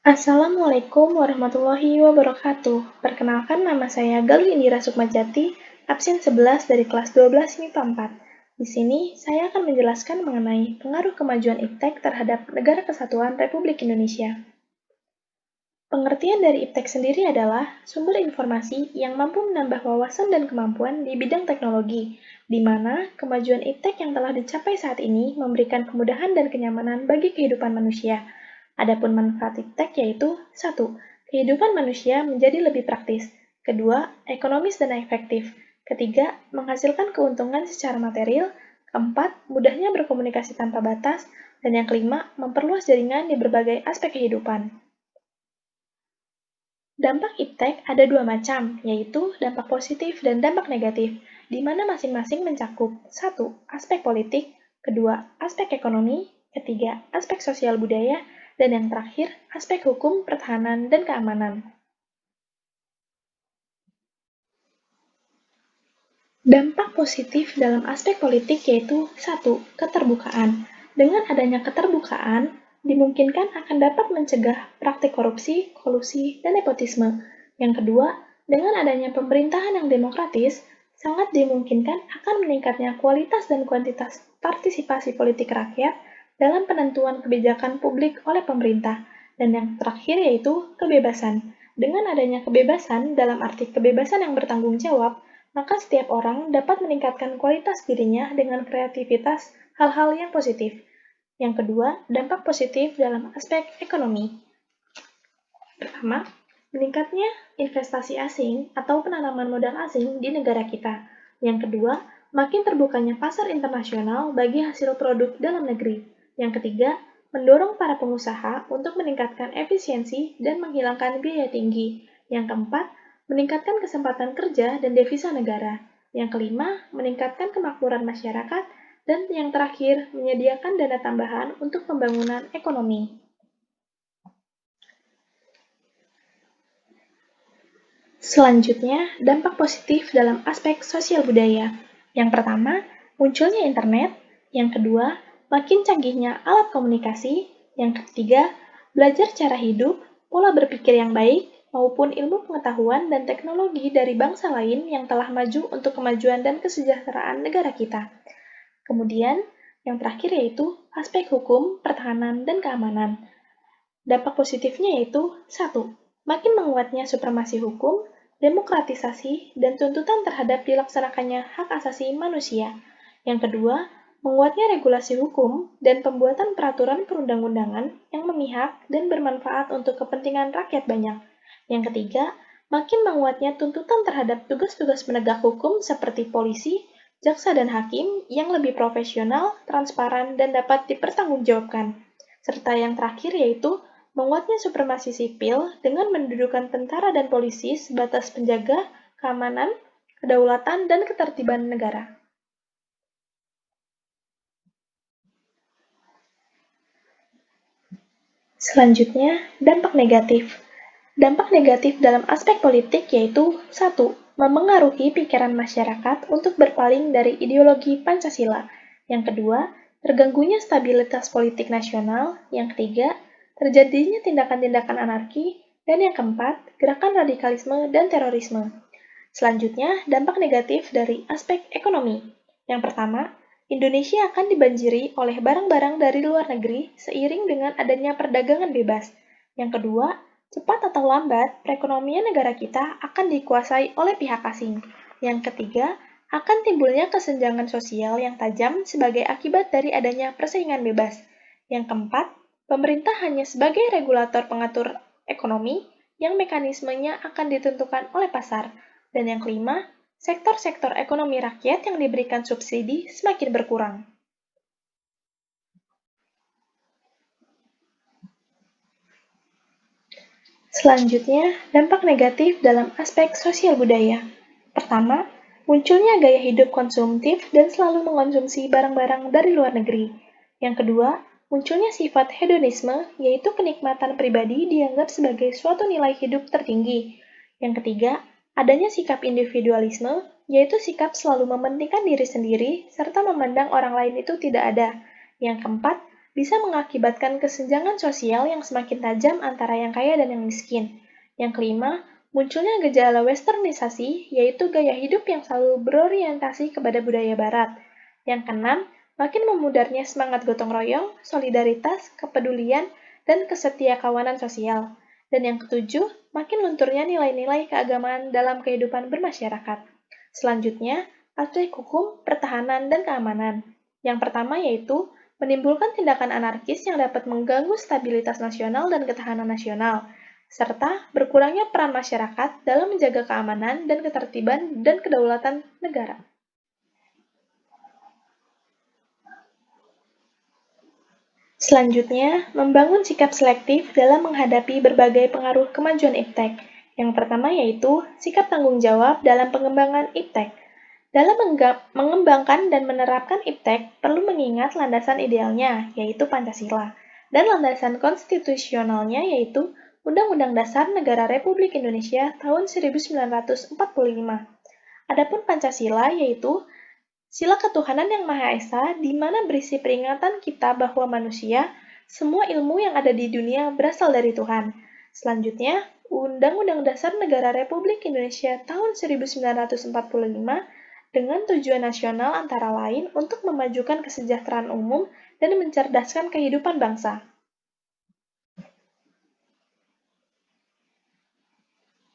Assalamualaikum warahmatullahi wabarakatuh. Perkenalkan, nama saya Gali Indira Sukmajati, absen 11 dari kelas 12 MIPA 4. Di sini, saya akan menjelaskan mengenai pengaruh kemajuan iptek terhadap Negara Kesatuan Republik Indonesia. Pengertian dari iptek sendiri adalah sumber informasi yang mampu menambah wawasan dan kemampuan di bidang teknologi, di mana kemajuan iptek yang telah dicapai saat ini memberikan kemudahan dan kenyamanan bagi kehidupan manusia. Adapun manfaat iptek yaitu 1. Kehidupan manusia menjadi lebih praktis. Kedua, ekonomis dan efektif. Ketiga, menghasilkan keuntungan secara material. Keempat, mudahnya berkomunikasi tanpa batas. Dan yang kelima, memperluas jaringan di berbagai aspek kehidupan. Dampak iptek ada dua macam, yaitu dampak positif dan dampak negatif, di mana masing-masing mencakup 1. Aspek politik, kedua, aspek ekonomi, ketiga, aspek sosial budaya, dan yang terakhir, aspek hukum, pertahanan, dan keamanan. Dampak positif dalam aspek politik yaitu 1. Keterbukaan. Dengan adanya keterbukaan, dimungkinkan akan dapat mencegah praktik korupsi, kolusi, dan nepotisme. Yang kedua, dengan adanya pemerintahan yang demokratis, sangat dimungkinkan akan meningkatnya kualitas dan kuantitas partisipasi politik rakyat dalam penentuan kebijakan publik oleh pemerintah. Dan yang terakhir yaitu kebebasan. Dengan adanya kebebasan dalam arti kebebasan yang bertanggung jawab, maka setiap orang dapat meningkatkan kualitas dirinya dengan kreativitas hal-hal yang positif. Yang kedua, dampak positif dalam aspek ekonomi. Pertama, meningkatnya investasi asing atau penanaman modal asing di negara kita. Yang kedua, makin terbukanya pasar internasional bagi hasil produk dalam negeri. Yang ketiga, mendorong para pengusaha untuk meningkatkan efisiensi dan menghilangkan biaya tinggi. Yang keempat, meningkatkan kesempatan kerja dan devisa negara. Yang kelima, meningkatkan kemakmuran masyarakat. Dan yang terakhir, menyediakan dana tambahan untuk pembangunan ekonomi. Selanjutnya, dampak positif dalam aspek sosial budaya. Yang pertama, munculnya internet. Yang kedua, makin canggihnya alat komunikasi. Yang ketiga, belajar cara hidup, pola berpikir yang baik, maupun ilmu pengetahuan dan teknologi dari bangsa lain yang telah maju untuk kemajuan dan kesejahteraan negara kita. Kemudian, yang terakhir yaitu aspek hukum, pertahanan, dan keamanan. Dampak positifnya yaitu 1. Makin menguatnya supremasi hukum, demokratisasi, dan tuntutan terhadap dilaksanakannya hak asasi manusia. Yang kedua, menguatnya regulasi hukum dan pembuatan peraturan perundang-undangan yang memihak dan bermanfaat untuk kepentingan rakyat banyak. Yang ketiga, makin menguatnya tuntutan terhadap tugas-tugas penegak hukum seperti polisi, jaksa dan hakim yang lebih profesional, transparan, dan dapat dipertanggungjawabkan. Serta yang terakhir yaitu menguatnya supremasi sipil dengan mendudukan tentara dan polisi sebatas penjaga keamanan, kedaulatan, dan ketertiban negara. Selanjutnya, dampak negatif. Dampak negatif dalam aspek politik yaitu 1. Memengaruhi pikiran masyarakat untuk berpaling dari ideologi Pancasila. Yang kedua, terganggunya stabilitas politik nasional. Yang ketiga, terjadinya tindakan-tindakan anarki. Dan yang keempat, gerakan radikalisme dan terorisme. Selanjutnya, dampak negatif dari aspek ekonomi. Yang pertama, Indonesia akan dibanjiri oleh barang-barang dari luar negeri seiring dengan adanya perdagangan bebas. Yang kedua, cepat atau lambat, perekonomian negara kita akan dikuasai oleh pihak asing. Yang ketiga, akan timbulnya kesenjangan sosial yang tajam sebagai akibat dari adanya persaingan bebas. Yang keempat, pemerintah hanya sebagai regulator pengatur ekonomi yang mekanismenya akan ditentukan oleh pasar. Dan yang kelima, sektor-sektor ekonomi rakyat yang diberikan subsidi semakin berkurang. Selanjutnya, dampak negatif dalam aspek sosial budaya. Pertama, munculnya gaya hidup konsumtif dan selalu mengonsumsi barang-barang dari luar negeri. Yang kedua, munculnya sifat hedonisme, yaitu kenikmatan pribadi dianggap sebagai suatu nilai hidup tertinggi. Yang ketiga, adanya sikap individualisme, yaitu sikap selalu mementingkan diri sendiri serta memandang orang lain itu tidak ada. Yang keempat, bisa mengakibatkan kesenjangan sosial yang semakin tajam antara yang kaya dan yang miskin. Yang kelima, munculnya gejala westernisasi, yaitu gaya hidup yang selalu berorientasi kepada budaya barat. Yang keenam, makin memudarnya semangat gotong royong, solidaritas, kepedulian, dan kesetiakawanan sosial. Dan yang ketujuh, makin lunturnya nilai-nilai keagamaan dalam kehidupan bermasyarakat. Selanjutnya, aspek hukum, pertahanan, dan keamanan. Yang pertama yaitu menimbulkan tindakan anarkis yang dapat mengganggu stabilitas nasional dan ketahanan nasional, serta berkurangnya peran masyarakat dalam menjaga keamanan dan ketertiban dan kedaulatan negara. Selanjutnya, membangun sikap selektif dalam menghadapi berbagai pengaruh kemajuan iptek. Yang pertama yaitu sikap tanggung jawab dalam pengembangan iptek. Dalam mengembangkan dan menerapkan iptek, perlu mengingat landasan idealnya, yaitu Pancasila, dan landasan konstitusionalnya, yaitu Undang-Undang Dasar Negara Republik Indonesia tahun 1945. Adapun Pancasila yaitu sila ketuhanan yang Maha Esa, di mana berisi peringatan kita bahwa manusia, semua ilmu yang ada di dunia berasal dari Tuhan. Selanjutnya, Undang-Undang Dasar Negara Republik Indonesia tahun 1945 dengan tujuan nasional antara lain untuk memajukan kesejahteraan umum dan mencerdaskan kehidupan bangsa.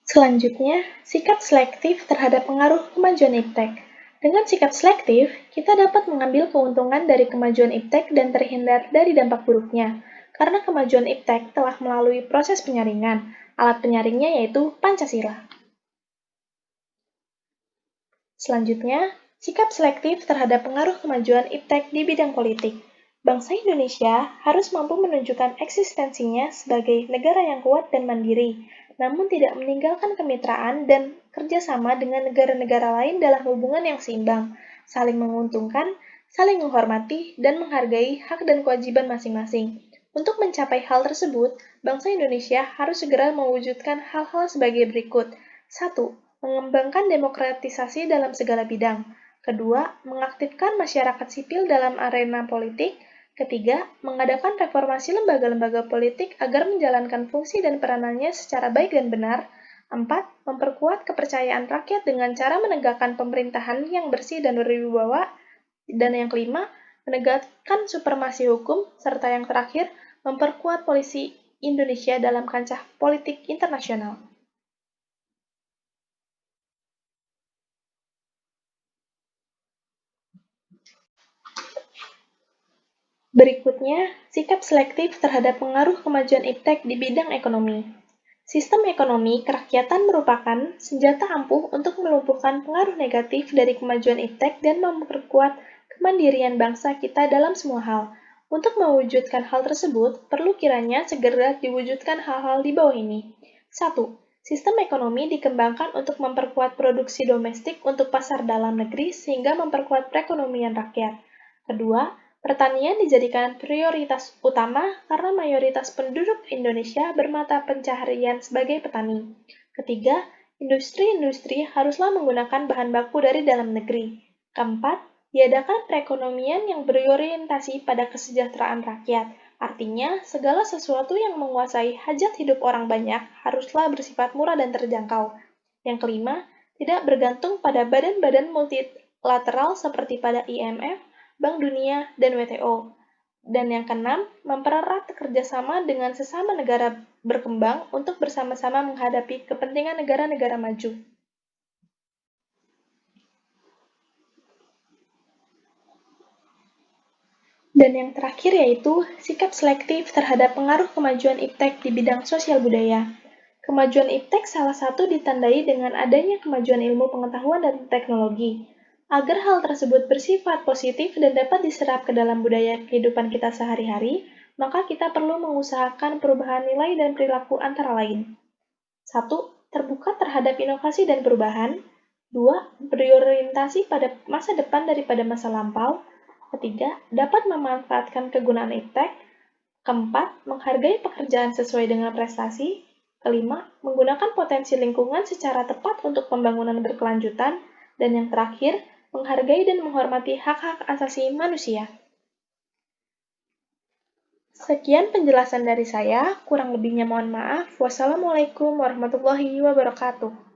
Selanjutnya, sikap selektif terhadap pengaruh kemajuan iptek. Dengan sikap selektif, kita dapat mengambil keuntungan dari kemajuan iptek dan terhindar dari dampak buruknya. Karena kemajuan iptek telah melalui proses penyaringan, alat penyaringnya yaitu Pancasila. Selanjutnya, sikap selektif terhadap pengaruh kemajuan iptek di bidang politik. Bangsa Indonesia harus mampu menunjukkan eksistensinya sebagai negara yang kuat dan mandiri, namun tidak meninggalkan kemitraan dan kerjasama dengan negara-negara lain dalam hubungan yang seimbang, saling menguntungkan, saling menghormati, dan menghargai hak dan kewajiban masing-masing. Untuk mencapai hal tersebut, bangsa Indonesia harus segera mewujudkan hal-hal sebagai berikut. 1. Mengembangkan demokratisasi dalam segala bidang. Kedua, mengaktifkan masyarakat sipil dalam arena politik. Ketiga, mengadakan reformasi lembaga-lembaga politik agar menjalankan fungsi dan peranannya secara baik dan benar. 4. Memperkuat kepercayaan rakyat dengan cara menegakkan pemerintahan yang bersih dan berwibawa. Dan yang kelima, menegakkan supremasi hukum. Serta yang terakhir, memperkuat polisi Indonesia dalam kancah politik internasional. Berikutnya, sikap selektif terhadap pengaruh kemajuan iptek di bidang ekonomi. Sistem ekonomi kerakyatan merupakan senjata ampuh untuk melumpuhkan pengaruh negatif dari kemajuan iptek dan memperkuat kemandirian bangsa kita dalam semua hal. Untuk mewujudkan hal tersebut, perlu kiranya segera diwujudkan hal-hal di bawah ini. 1. Sistem ekonomi dikembangkan untuk memperkuat produksi domestik untuk pasar dalam negeri sehingga memperkuat perekonomian rakyat. Kedua, pertanian dijadikan prioritas utama karena mayoritas penduduk Indonesia bermata pencaharian sebagai petani. Ketiga, industri-industri haruslah menggunakan bahan baku dari dalam negeri. Keempat, diadakan perekonomian yang berorientasi pada kesejahteraan rakyat. Artinya, segala sesuatu yang menguasai hajat hidup orang banyak haruslah bersifat murah dan terjangkau. Yang kelima, tidak bergantung pada badan-badan multilateral seperti pada IMF, Bank Dunia, dan WTO. Dan yang keenam, mempererat kerjasama dengan sesama negara berkembang untuk bersama-sama menghadapi kepentingan negara-negara maju. Dan yang terakhir yaitu sikap selektif terhadap pengaruh kemajuan iptek di bidang sosial budaya. Kemajuan iptek salah satu ditandai dengan adanya kemajuan ilmu pengetahuan dan teknologi. Agar hal tersebut bersifat positif dan dapat diserap ke dalam budaya kehidupan kita sehari-hari, maka kita perlu mengusahakan perubahan nilai dan perilaku antara lain. 1. Terbuka terhadap inovasi dan perubahan. 2. Berorientasi pada masa depan daripada masa lampau. Ketiga, dapat memanfaatkan kegunaan iptek. Keempat, menghargai pekerjaan sesuai dengan prestasi. Kelima, menggunakan potensi lingkungan secara tepat untuk pembangunan berkelanjutan. Dan yang terakhir, menghargai dan menghormati hak-hak asasi manusia. Sekian penjelasan dari saya, kurang lebihnya mohon maaf. Wassalamualaikum warahmatullahi wabarakatuh.